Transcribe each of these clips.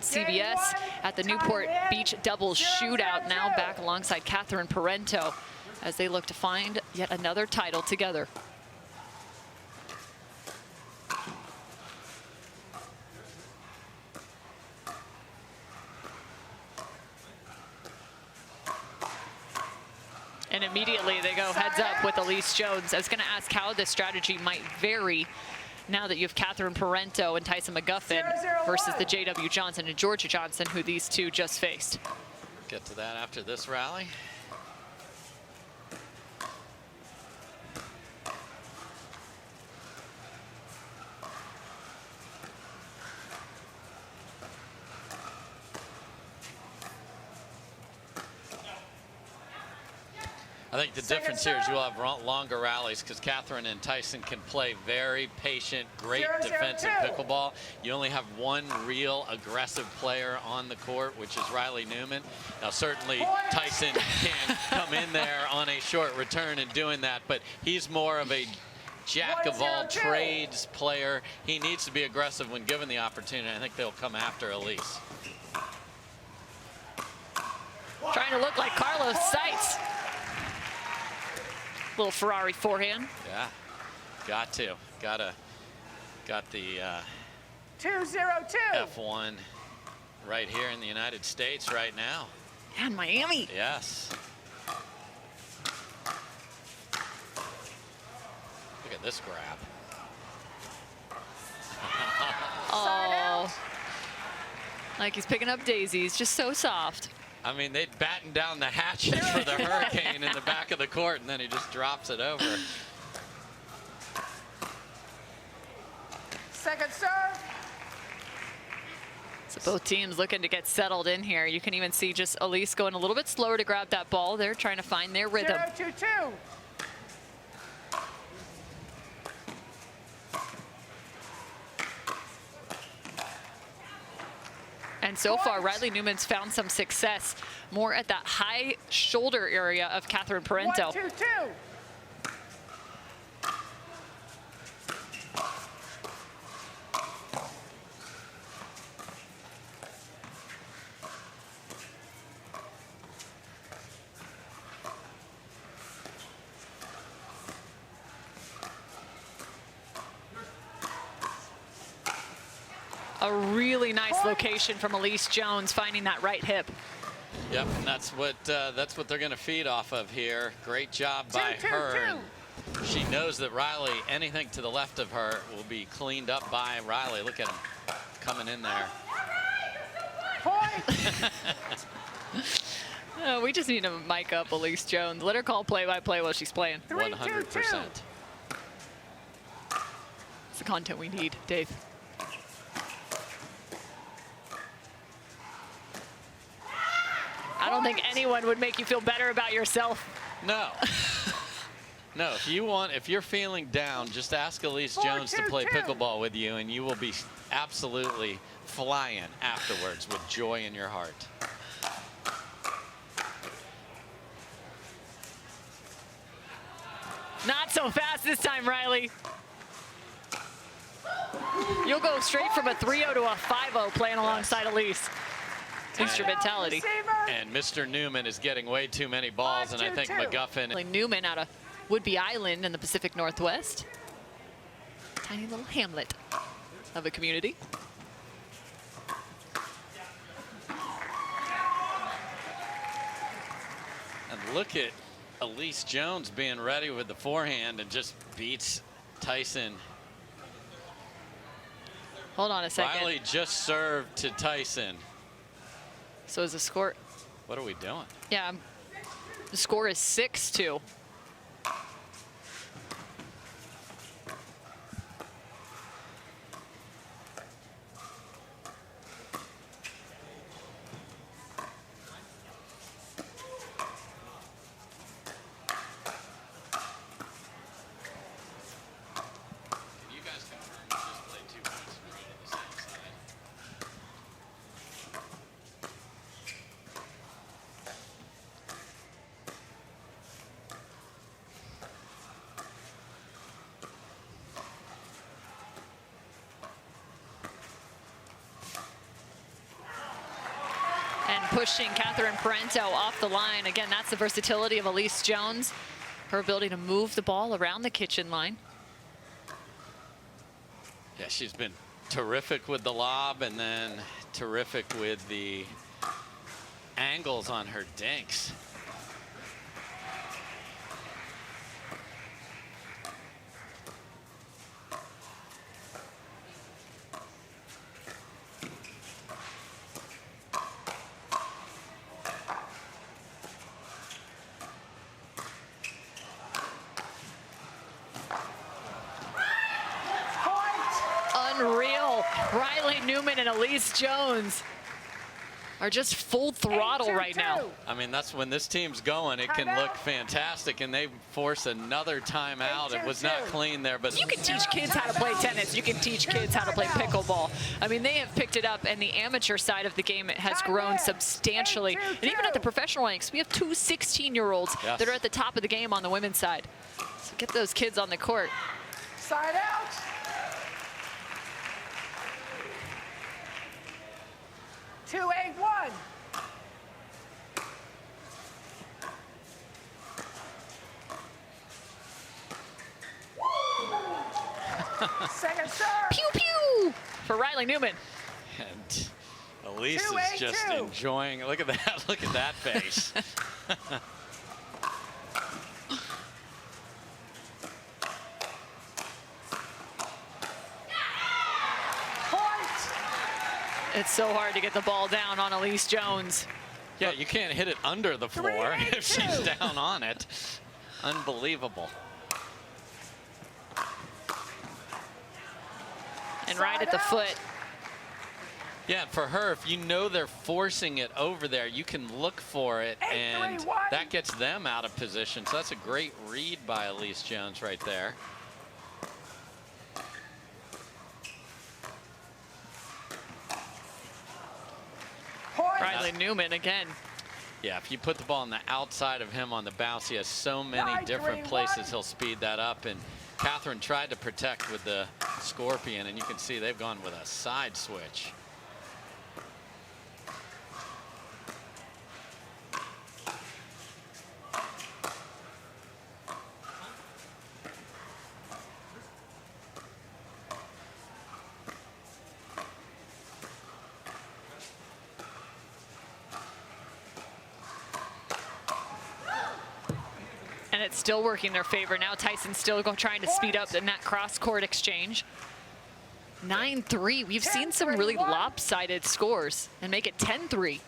CBS at the Newport Beach Doubles Shootout, now back alongside Parenteau as they look to find yet another title together. And immediately they go heads up with Allyce Jones. I was going to ask how this strategy might vary now that you have Parenteau and Tyson McGuffin versus the J.W. Johnson and Georgia Johnson, who these two just faced. Get to that after this rally. I think the difference here is you'll have longer rallies because Catherine and Tyson can play very patient, great defensive pickleball. You only have one real aggressive player on the court, which is Riley Newman. Now, certainly Tyson can come in there on a short return and doing that, but he's more of a jack of all trades player. He needs to be aggressive when given the opportunity. I think they'll come after Allyce. Trying to look like Carlos Seitz. Little Ferrari forehand. Yeah, got the 202 F1 right here in the United States right now. And Miami. Yes. Look at this grab. Oh, like he's picking up daisies, just so soft. I mean, they batten down the hatches for the hurricane in the back of the court, and then he just drops it over. Second serve. So both teams looking to get settled in here. You can even see just Allyce going a little bit slower to grab that ball. They're trying to find their rhythm. 0-2-2. And so far, Riley Newman's found some success more at that high shoulder area of Parenteau. 1-2-2. A really nice location from Allyce Jones, finding that right hip. Yep, and that's what they're going to feed off of here. Great job by her. And she knows that Riley, anything to the left of her will be cleaned up by Riley. Look at him coming in there. Oh, we just need to mic up Allyce Jones. Let her call play-by-play while she's playing. 100%. It's the content we need, Dave. I don't think anyone would make you feel better about yourself. No. No, if you're feeling down, just ask Allyce Jones to play pickleball with you, and you will be absolutely flying afterwards with joy in your heart. Not so fast this time, Riley. You'll go straight from a 3-0 to a 5-0 playing alongside Allyce. Instrumentality. And Mr. Newman is getting way too many balls, and I think McGuffin. Newman out of Woodby Island in the Pacific Northwest. Tiny little hamlet of a community. And look at Allyce Jones being ready with the forehand and just beats Tyson. Hold on a second. Riley just served to Tyson. So is the score? What are we doing? Yeah, the score is 6-2. and pushing Catherine Parenteau off the line. Again, that's the versatility of Allyce Jones, her ability to move the ball around the kitchen line. Yeah, she's been terrific with the lob and then terrific with the angles on her dinks. Unreal. Riley Newman and Allyce Jones are just full throttle right now. I mean, that's when this team's going. It can look fantastic, and they force another timeout. It was not clean there, but you can teach kids how to play tennis. You can teach kids how to play pickleball. I mean, they have picked it up, and the amateur side of the game has grown substantially. And even at the professional ranks, we have two 16-year-olds that are at the top of the game on the women's side. So get those kids on the court. Side out. Two, 8-1. Second serve. Pew, pew for Riley Newman. And Allyce is just enjoying. Look at that. Look at that face. It's so hard to get the ball down on Allyce Jones. Yeah, you can't hit it under the floor if she's down on it. Unbelievable. And right at the foot. Yeah, for her, if you know they're forcing it over there, you can look for it, and that gets them out of position. So that's a great read by Allyce Jones right there. Riley Newman again. Yeah, if you put the ball on the outside of him on the bounce, he has so many different places he'll speed that up. And Catherine tried to protect with the Scorpion, and you can see they've gone with a side switch. And it's still working their favor. Now Tyson's still trying to speed up in that cross-court exchange. 9-3. We've seen some really lopsided scores and make it 10-3.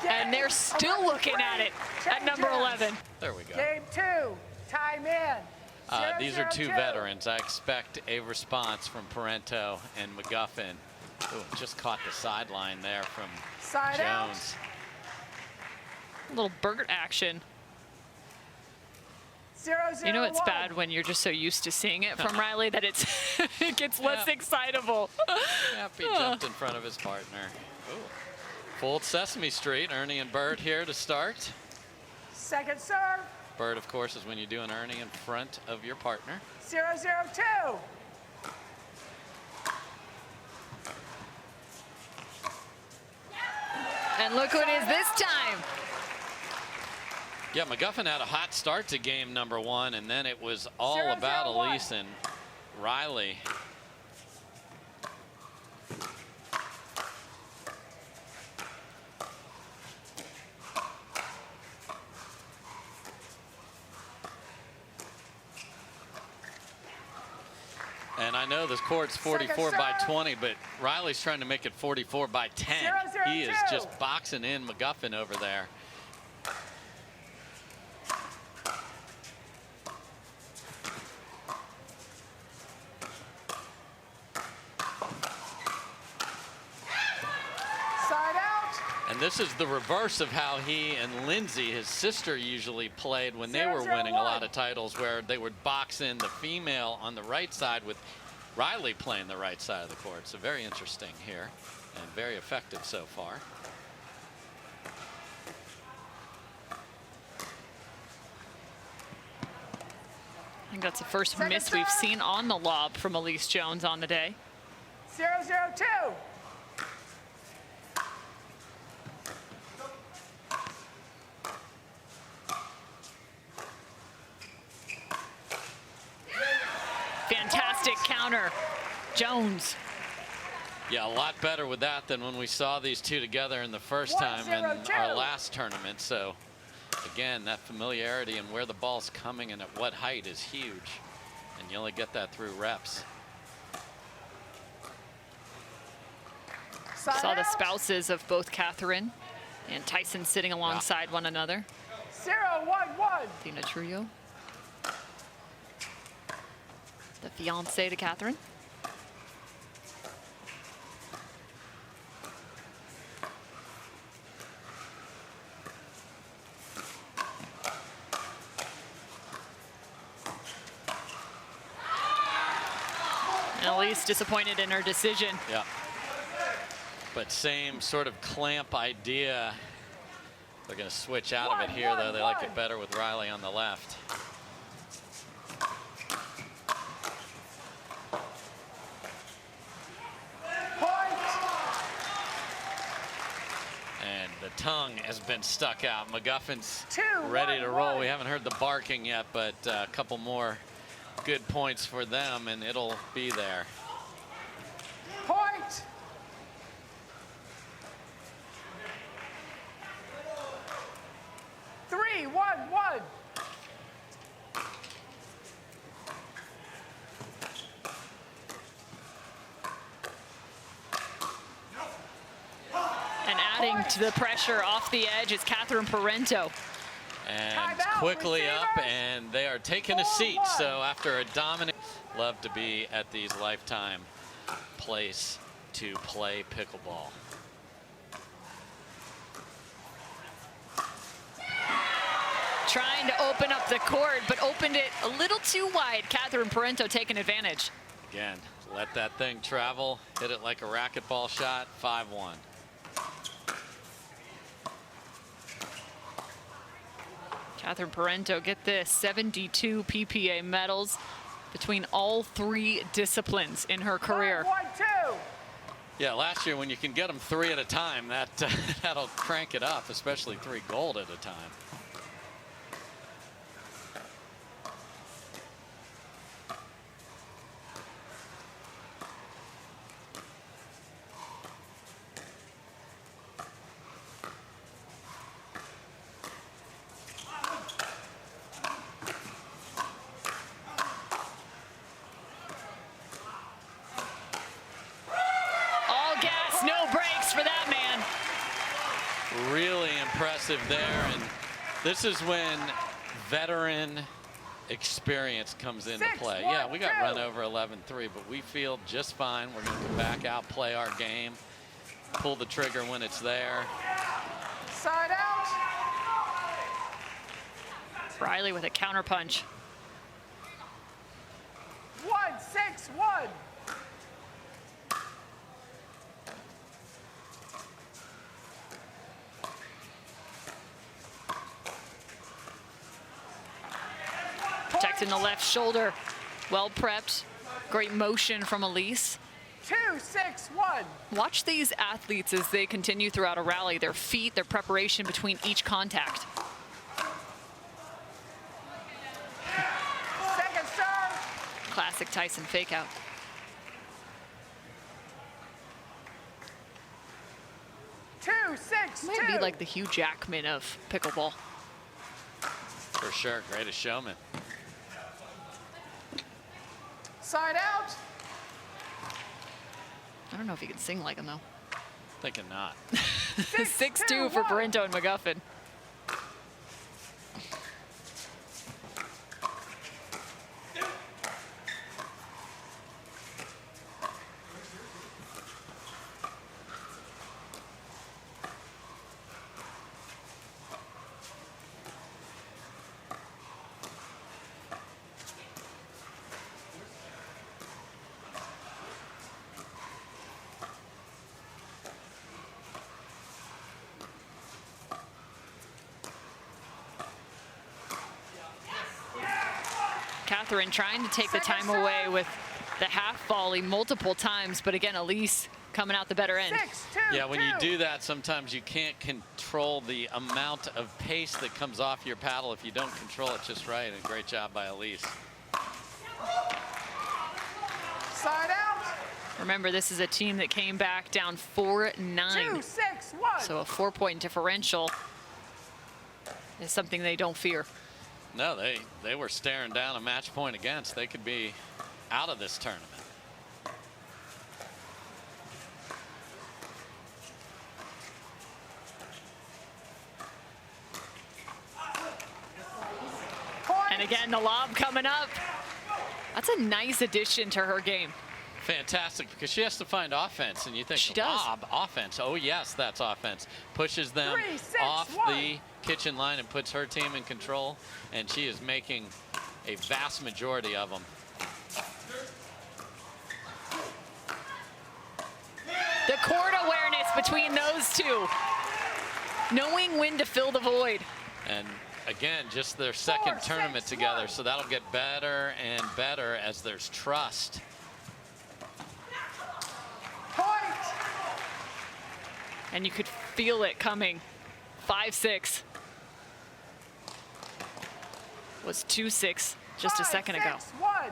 And they're still looking at it at number 11. There we go. Game 2, time in. These are two veterans. I expect a response from Parenteau and McGuffin. Ooh, just caught the sideline there from Jones. A little Bert action. 0-0-1. You know it's bad when you're just so used to seeing it from Riley that it gets less excitable. Yep, he jumped in front of his partner. Ooh. Full Sesame Street, Ernie and Bert here to start. Second serve. Bert, of course, is when you do an Ernie in front of your partner. 0-0-2. And look who it is this time. Yeah, McGuffin had a hot start to game number 1, and then it was all about Allyce and Riley. And I know this court's 44 by 20, but Riley's trying to make it 44 by 10. He is just boxing in McGuffin over there. Side out. And this is the reverse of how he and Lindsay, his sister, usually played when they were winning a lot of titles, where they would box in the female on the right side with Riley playing the right side of the court. So very interesting here and very effective so far. think that's the first miss we've seen on the lob from Allyce Jones on the day. 0-0-2. Fantastic counter, Jones. Yeah, a lot better with that than when we saw these two together in the first time in our last tournament. So again, that familiarity and where the ball's coming and at what height is huge. And you only get that through reps. Saw the spouses of both Catherine and Tyson sitting alongside one another. 0-1-1. Tina Trio, the fiance to Catherine. And Allyce disappointed in her decision. Yeah. But same sort of clamp idea. They're going to switch out of it here, though. They like it better with Riley on the left. And the tongue has been stuck out. McGuffin's ready to roll. We haven't heard the barking yet, but a couple more good points for them, and it'll be there. Point. Three, 1-1. And adding to the pressure off the edge is Catherine Parenteau. And quickly up, and they are taking a seat. So after a dominant, love to be at these lifetime place to play pickleball. Trying to open up the court, but opened it a little too wide. Catherine Parenteau taking advantage. Again, let that thing travel, hit it like a racquetball shot, 5-1. Catherine Parenteau, get this, 72 PPA medals between all 3 disciplines in her career. 1-2. Yeah, last year when you can get them 3 at a time, that'll crank it up, especially 3 gold at a time. Really impressive there, and this is when veteran experience comes into play. Yeah, we got run over 11-3, but we feel just fine. We're going to come back, outplay our game, pull the trigger when it's there. Side out. Riley with a counter punch. 1-6-1. Protecting the left shoulder. Well prepped. Great motion from Allyce. 2-6-1. Watch these athletes as they continue throughout a rally. Their feet, their preparation between each contact. Second serve. Classic Tyson fake out. 2-6-2. Might be like the Hugh Jackman of pickleball. For sure, greatest showman. Side out. I don't know if he can sing like him, though. Thinking not. 6-2 for Parenteau and McGuffin. Catherine trying to take the time away with the half volley multiple times, but again, Allyce coming out the better end. 6-2. Yeah, when you do that, sometimes you can't control the amount of pace that comes off your paddle if you don't control it just right, and great job by Allyce. Side out. Remember, this is a team that came back down 4-9. 2-6-1. So a 4-point differential is something they don't fear. No, they were staring down a match point against. They could be out of this tournament. And again, the lob coming up. That's a nice addition to her game. Fantastic, because she has to find offense, and you think, She does. lob, offense. Oh, yes, that's offense. Pushes them 3-6-1. off the kitchen line and puts her team in control, and she is making a vast majority of them. The court awareness between those two. Knowing when to fill the void. And again, just their second 4-6-1. tournament together, so that'll get better and better as there's trust. Point. And you could feel it coming. 5-6. Was 2-6 just a second ago. 5-6-1.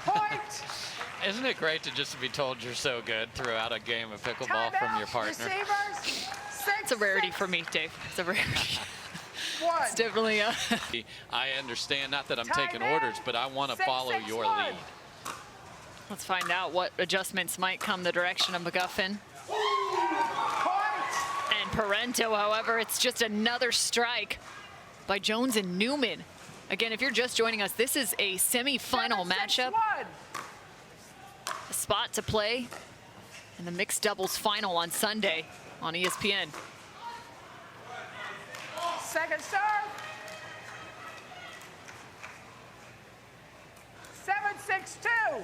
Point. Isn't it great to just be told you're so good throughout a game of pickleball from your Timeout. partner? Receivers. It's a rarity for me, Dave. It's a rarity. 1. It's definitely a... I understand, not that I'm Time taking out. orders, but I want to follow your 6-6-1. lead. Let's find out what adjustments might come the direction of McGuffin. Point. And Parenteau, however, it's just another strike by Jones and Newman. Again, if you're just joining us, this is a semifinal 7-6-1. matchup. A spot to play in the mixed doubles final on Sunday on ESPN. Second serve. 7-6-2.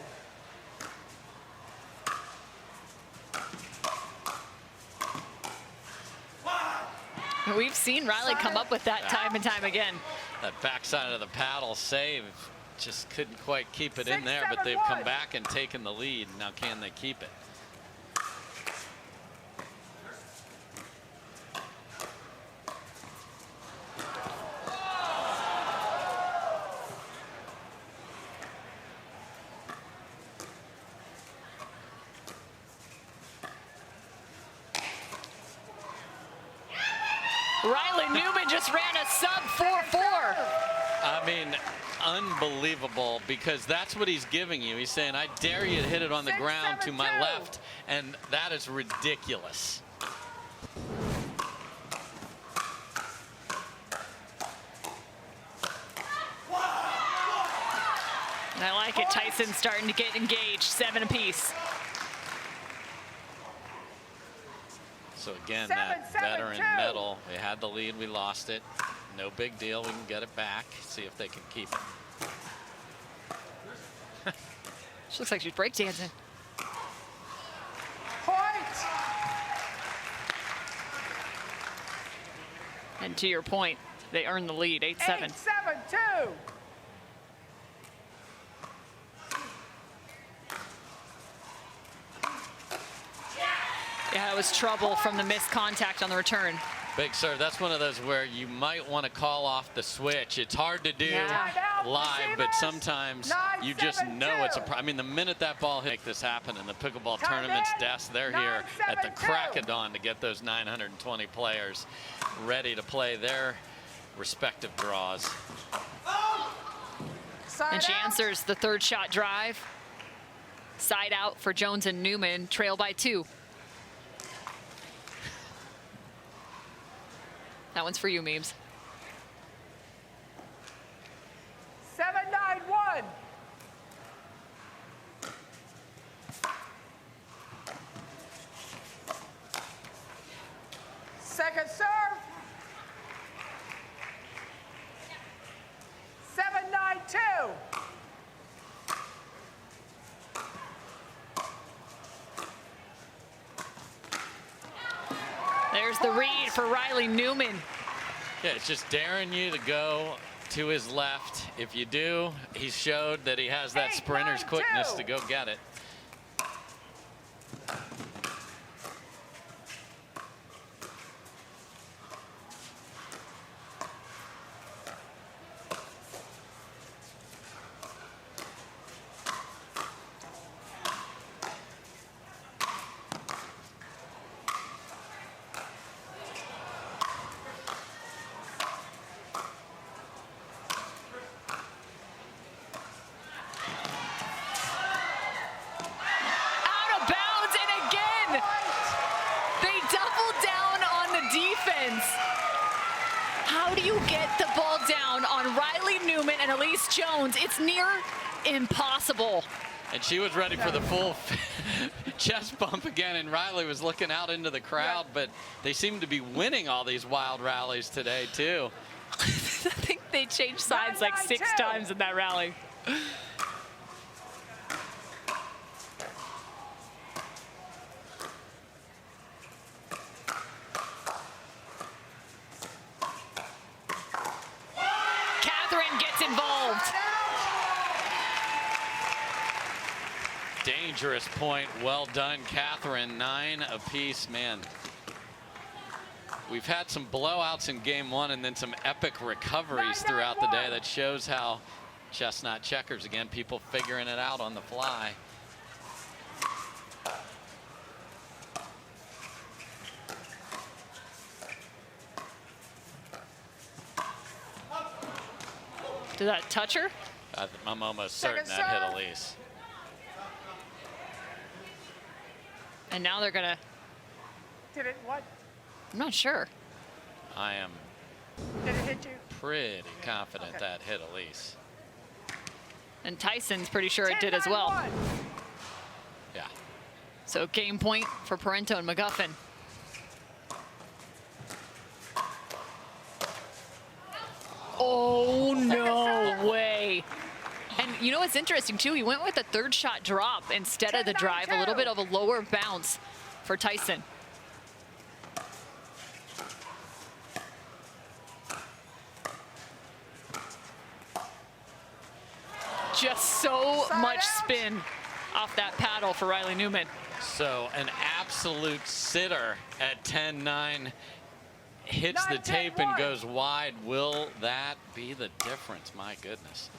We've seen Riley come up with that time and time again. That backside of the paddle save just couldn't quite keep it in 6-7-1. there, but they've come back and taken the lead. Now can they keep it? Riley Newman just ran a sub 4-4. I mean, unbelievable, because that's what he's giving you. He's saying, I dare you to hit it on the ground to my 6-7-2. left, and that is ridiculous. And I like it. Tyson starting to get engaged. 7 apiece. So again, 7-7-2. that veteran medal, they had the lead, we lost it. No big deal, we can get it back, see if they can keep it. She looks like she's breakdancing. Point. And to your point, they earned the lead, 8-7. 8-7-2. Yeah, it was trouble from the missed contact on the return. Big serve, that's one of those where you might want to call off the switch. It's hard to do Yeah. live, but sometimes you just know it's a 9-7-2. I mean, the minute that ball hit, make this happen in the pickleball Time tournament's in. desk, they're here at the 9-7-2. crack of dawn to get those 920 players ready to play their respective draws. Side And she out. answers the third shot drive. Side out for Jones and Newman, trail by 2. That one's for you, Memes. 7-9-1. Second serve. 7-9-2. There's the read for Riley Newman. Yeah, it's just daring you to go to his left. If you do, he showed that he has that sprinter's quickness to go get it. How do you get the ball down on Riley Newman and Allyce Jones? It's near impossible. And she was ready for the full chest bump again, and Riley was looking out into the crowd, but they seem to be winning all these wild rallies today, too. I think they changed sides like 6 times in that rally. Dangerous point. Well done, Catherine. 9 apiece, man. We've had some blowouts in game 1 and then some epic recoveries throughout the day. That shows how chestnut checkers again, people figuring it out on the fly. Did that touch her? I'm almost certain that hit Allyce. And now they're gonna. Did it what? I'm not sure. I am. Did it hit you? Pretty confident that hit Allyce. And Tyson's pretty sure it did as well. Yeah. So game point for Parenteau and McGuffin. Oh, no way. And you know what's interesting, too? He went with a third shot drop instead of the drive. A little bit of a lower bounce for Tyson. Just so much spin off that paddle for Riley Newman. So an absolute sitter at 10-9. Hits the tape and goes wide. Will that be the difference? My goodness.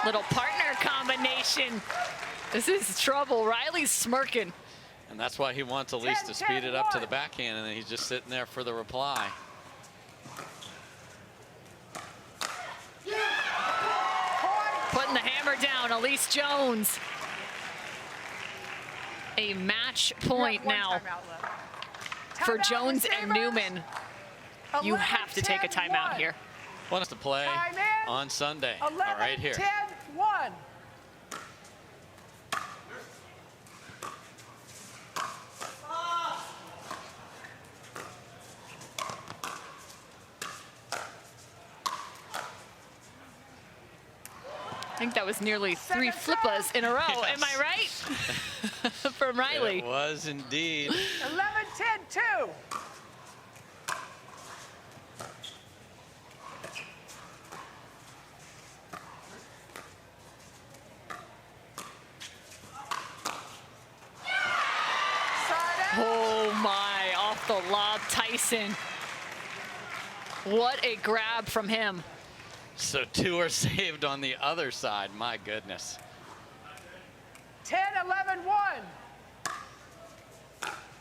Little partner combination. This is trouble. Riley's smirking. And that's why he wants Allyce to speed it up to the backhand, and then he's just sitting there for the reply. Putting the hammer down, Allyce Jones. A match point now for Jones and Newman. You have to take a timeout here. Want us to play on Sunday, right here. 10-1. I think that was nearly 3 flippas in a row. Yes. Am I right? From Riley. It was indeed. 11-10-2. Oh my, off the lob, Tyson. What a grab from him. So 2 are saved on the other side. My goodness. 10-11-1.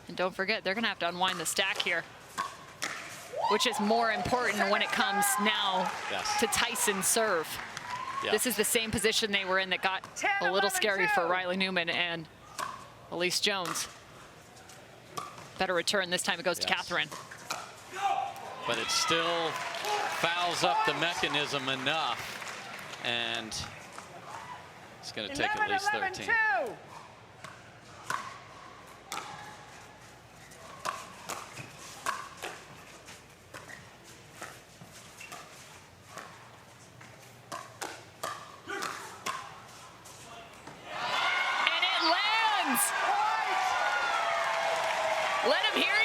And don't forget, they're going to have to unwind the stack here, which is more important when it comes now to Tyson's serve. Yes. This is the same position they were in that got a little scary for Riley Newman and Allyce Jones. Better return. This time it goes to Catherine. But it still fouls up the mechanism enough, and it's going to take at least 13. 11-11-2. And it lands! Let him hear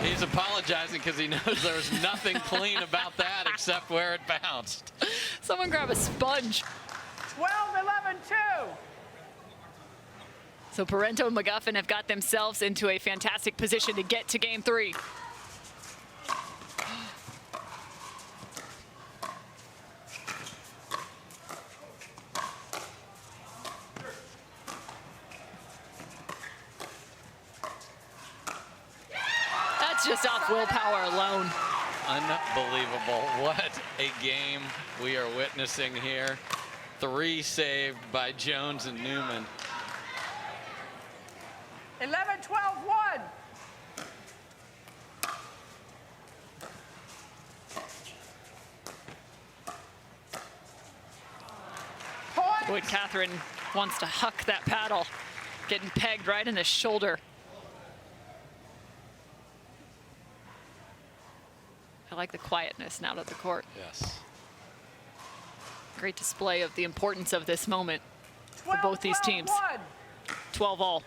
you. He's apologizing because he knows there was nothing clean about that except where it bounced. Someone grab a sponge. 12-11-2. So Parenteau and McGuffin have got themselves into a fantastic position to get to game 3. That's just off willpower alone. Unbelievable. What a game we are witnessing here. 3 saved by Jones and Newman. 11-12-1. Boy, Catherine wants to huck that paddle. Getting pegged right in the shoulder. I like the quietness now to the court. Yes. Great display of the importance of this moment for both these teams. 12-all.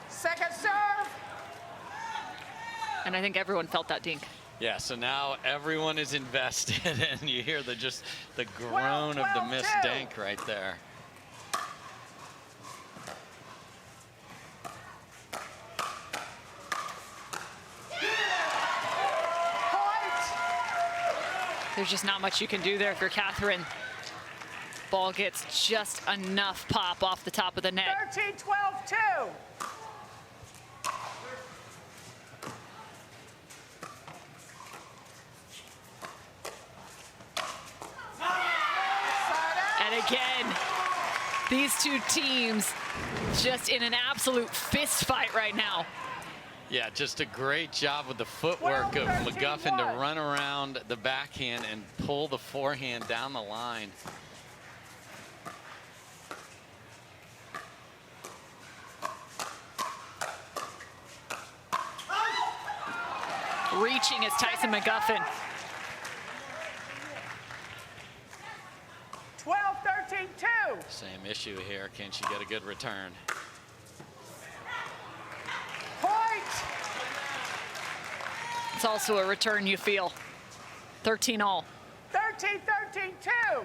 Second serve. And I think everyone felt that dink. Yeah, so now everyone is invested, and you hear the groan of the missed dink right there. There's just not much you can do there if you're Catherine. Ball gets just enough pop off the top of the net. 13-12-2. And again, these two teams just in an absolute fist fight right now. Yeah, just a great job with the footwork of McGuffin to run around the backhand and pull the forehand down the line. Reaching is Tyson McGuffin. 12-13-2. Same issue here. Can she get a good return? It's also a return you feel. 13-all. 13-13-2.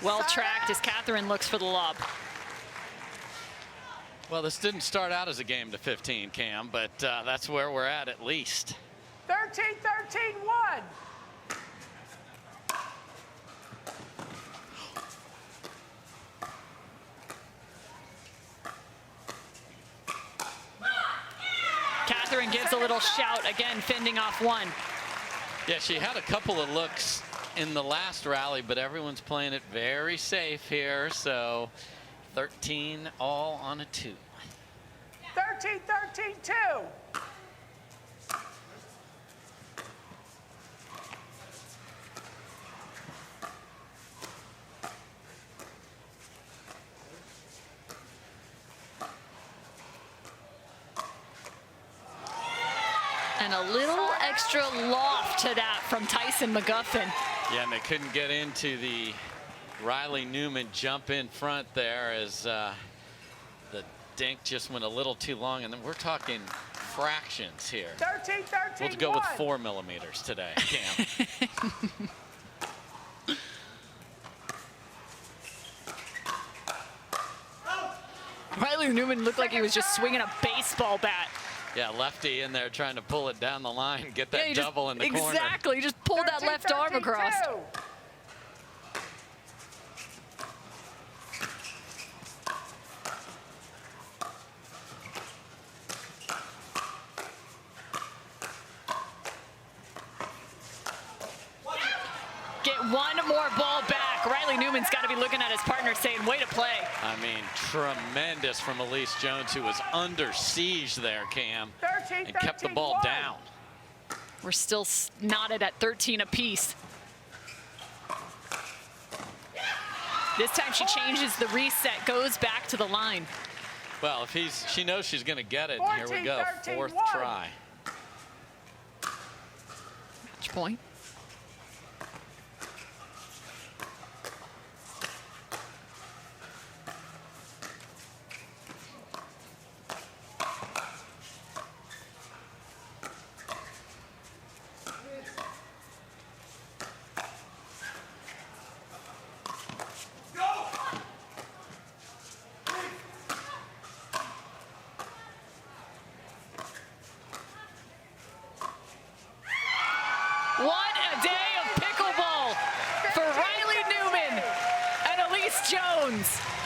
Well tracked as Catherine looks for the lob. Well, this didn't start out as a game to 15, Cam, but that's where we're at least. 13-13-1. Catherine gives a little shout, again fending off one. Yeah, she had a couple of looks in the last rally, but everyone's playing it very safe here, so 13 all on a 2. 13-13-2. And a little extra loft to that from Tyson McGuffin. Yeah, and they couldn't get into the Riley Newman jump in front there as the dink just went a little too long. And then we're talking fractions here. 13-13-1. We'll go with 4 millimeters today, Cam. Riley Newman looked like he was just swinging a baseball bat. Yeah, lefty in there trying to pull it down the line, get that double in the corner. Exactly, he just pulled that left arm across. 13-13-2. get one more ball back. Riley Newman's got to be looking at his partner saying, way to play. I mean, tremendous from Allyce Jones, who was under siege there, Cam, 13, and kept the 13, ball 1. down. We're still knotted at 13 apiece. This time she changes the reset, goes back to the line. Well, if she knows she's going to get it. 14, Here we go, 13, fourth 1. try. Match point. What a day of pickleball for Riley Newman and Allyce Jones.